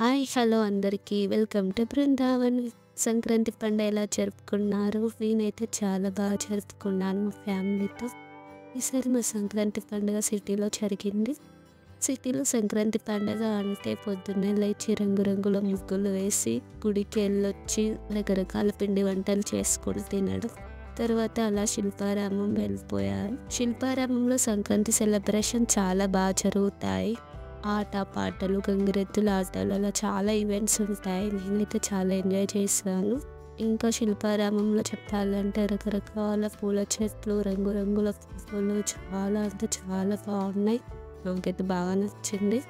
Hi hello అందరికీ welcome to Brindavan. Sankranti పండుగ ఎలా జరుపుకున్నారు? నేనైతే చాలా బాగా జరుపుకున్నాను మా ఫ్యామిలీతో. ఈసారి మా సంక్రాంతి పండుగ సిటీలో జరిగింది. సిటీలో సంక్రాంతి పండుగ అంటే పొద్దున్నే లేచి రంగురంగుల ముగ్గులు వేసి గుడికి వెళ్ళొచ్చి రకరకాల పిండి వంటలు చేసుకొని తినడం. తర్వాత అలా శిల్పారామం వెళ్ళిపోయారు. శిల్పారామంలో సంక్రాంతి సెలబ్రేషన్ చాలా బాగా జరుగుతాయి. ఆట పాటలు, గంగిరెద్దుల ఆటలు, అలా చాలా ఈవెంట్స్ ఉంటాయి. నేనైతే చాలా ఎంజాయ్ చేశాను. ఇంకా శిల్పారామంలో చెప్పాలంటే రకరకాల పూల చెట్లు, రంగురంగుల పువ్వులు చాలా అంటే చాలా బాగున్నాయి. నాకైతే బాగా నచ్చింది.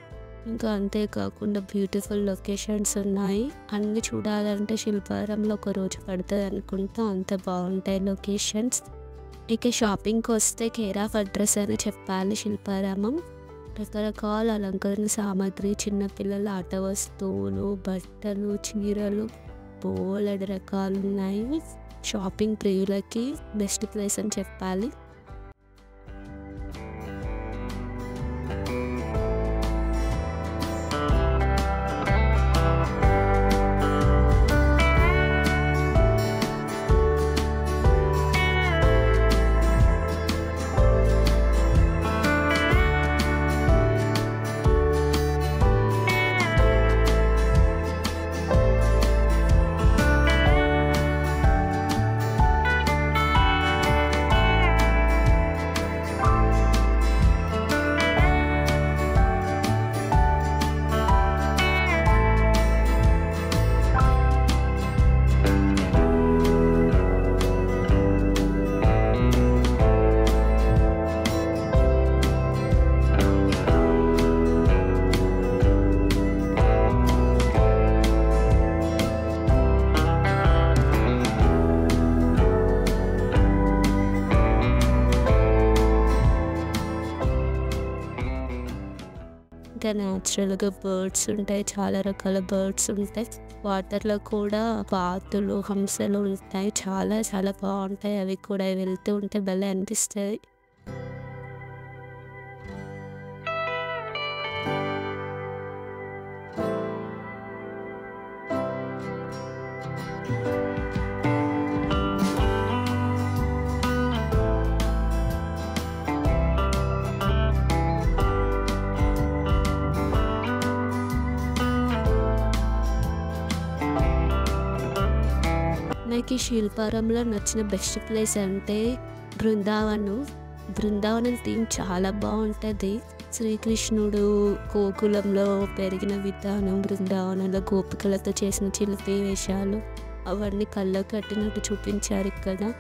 ఇంకా అంతేకాకుండా బ్యూటిఫుల్ లొకేషన్స్ ఉన్నాయి. అన్నీ చూడాలంటే శిల్పారామంలో ఒక రోజు పడుతుంది అనుకుంటా, అంత బాగుంటాయి లొకేషన్స్. ఇక షాపింగ్కి వస్తే కేర్ ఆఫ్ అడ్రస్ అని చెప్పాలి. శిల్పారామం రకరకాల అలంకరణ సామాగ్రి, చిన్నపిల్లల ఆట వస్తువులు, బట్టలు, చీరలు బోలెడు రకాలు ఉన్నాయి. షాపింగ్ ప్రియులకి బెస్ట్ ప్లేస్ అని చెప్పాలి. ఇంకా న్యాచురల్గా బర్డ్స్ ఉంటాయి, చాలా రకాల బర్డ్స్ ఉంటాయి. వాటర్లో కూడా బాతులు, హంసలు ఉంటాయి. చాలా చాలా బాగుంటాయి. అవి కూడా వెళ్తూ ఉంటే భలే అనిపిస్తుంది. నాకు ఈ శిల్పారంలో నచ్చిన బెస్ట్ ప్లేస్ అంటే బృందావనం థీమ్ చాలా బాగుంటుంది. శ్రీకృష్ణుడు గోకులంలో పెరిగిన విధానం, బృందావనంలో గోపికలతో చేసిన చిలిపి వేషాలు అవన్నీ కళ్ళకు కట్టినట్టు చూపించారు ఇక్కడ.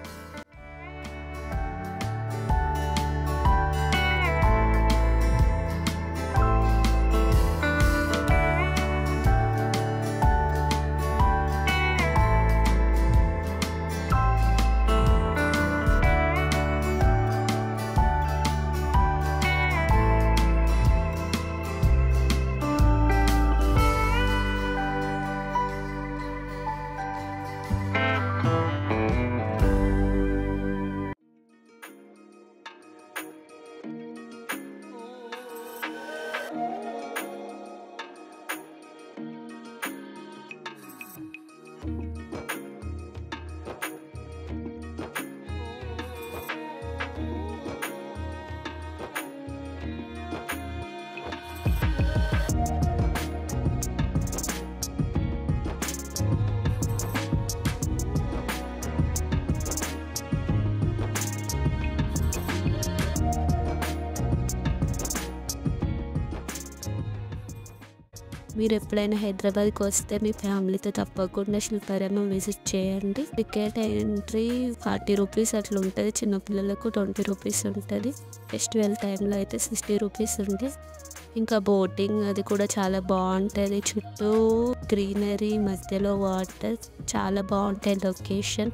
మీరు ఎప్పుడైనా హైదరాబాద్కి వస్తే మీ ఫ్యామిలీతో తప్పకుండా శిల్పారామం విజిట్ చేయండి. టికెట్ ఎంట్రీ 40 రూపీస్ అట్లా ఉంటుంది. చిన్నపిల్లలకు 20 రూపీస్ ఉంటుంది. ఫెస్టివల్ టైంలో అయితే 60 రూపీస్ ఉంటుంది. ఇంకా బోటింగ్ అది కూడా చాలా బాగుంటుంది. చుట్టూ గ్రీనరీ, మధ్యలో వాటర్, చాలా బాగుంటాయి లొకేషన్.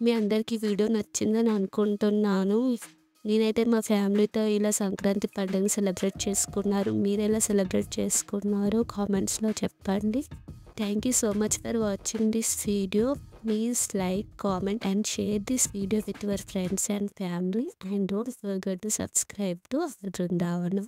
మీ అందరికీ వీడియో నచ్చిందని అనుకుంటున్నాను. నేనైతే మా ఫ్యామిలీతో ఇలా సంక్రాంతి పండుగని సెలబ్రేట్ చేసుకున్నారు. మీరెలా సెలబ్రేట్ చేసుకున్నారో కామెంట్స్‌లో చెప్పండి. Thank you so much for watching this video. Please like, comment and share this video with your friends and family, and don't forget to subscribe to Brindavanam.